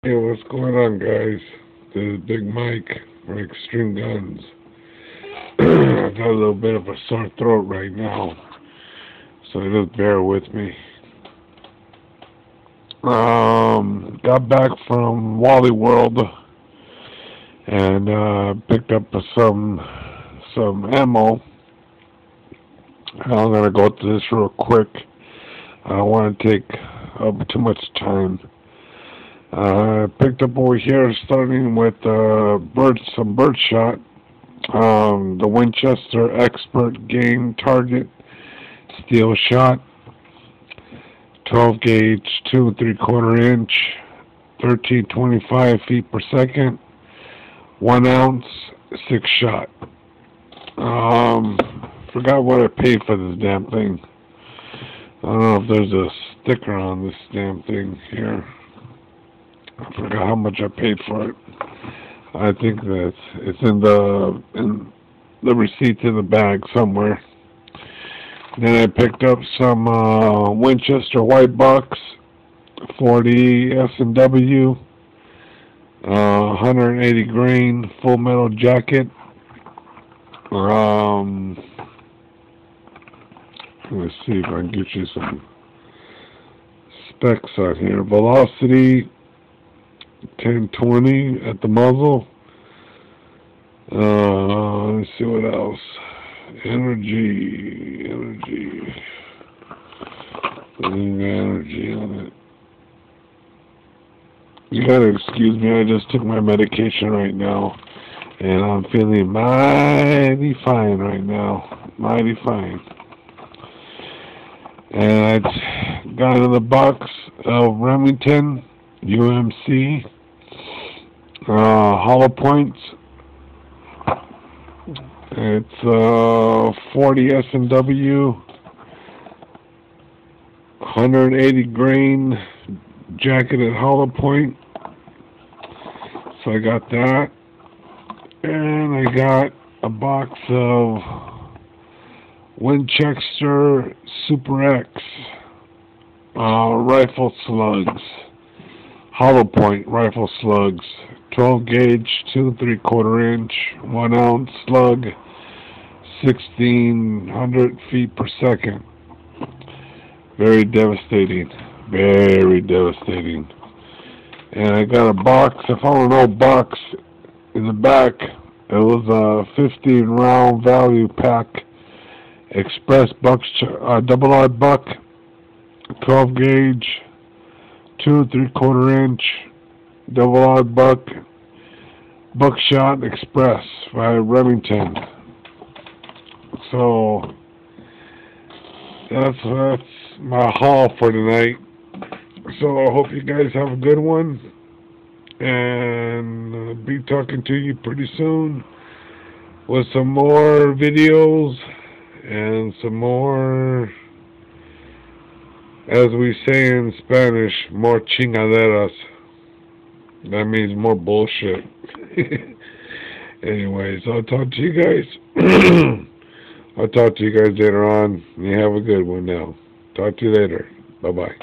Hey, what's going on, guys? This is Big Mike from Extreme Guns. I've got a little bit of a sore throat right now, so just bear with me. Got back from Wally World and picked up some ammo. I'm gonna go through this real quick. I don't want to take up too much time. Picked up over here, starting with some birdshot. The Winchester Expert Game Target Steel Shot, 12 gauge, 2 3/4 inch, 1325 feet per second, 1 ounce, 6 shot. Forgot what I paid for this damn thing. I don't know if there's a sticker on this damn thing here. I forgot how much I paid for it. I think that it's in the receipt in the bag somewhere. Then I picked up some Winchester White Box 40 S&W, 180 grain full metal jacket. Let's see if I can get you some specs on here. Velocity 1020 at the muzzle. Let's see what else. Energy on it. You gotta excuse me, I just took my medication right now, and I'm feeling mighty fine right now. Mighty fine. And I got in the box of Remington UMC hollow points. It's 40 S&W, 180 grain jacketed hollow point. So I got that, and I got a box of Winchester Super X rifle slugs, hollow point rifle slugs, 12 gauge, 2 3/4 inch, 1 ounce slug, 1600 feet per second. Very devastating. Very devastating. And I got a box. I found an old box in the back. It was a 15 round value pack. Express double R buck, 12 gauge, 2 3/4 inch, double R buckshot express by Remington. So that's my haul for tonight. So I hope you guys have a good one, and I'll be talking to you pretty soon with some more videos and some more, as we say in Spanish, more chingaderas. That means more bullshit. Anyways, I'll talk to you guys. I'll talk to you guys later on. You have a good one now. Talk to you later. Bye-bye.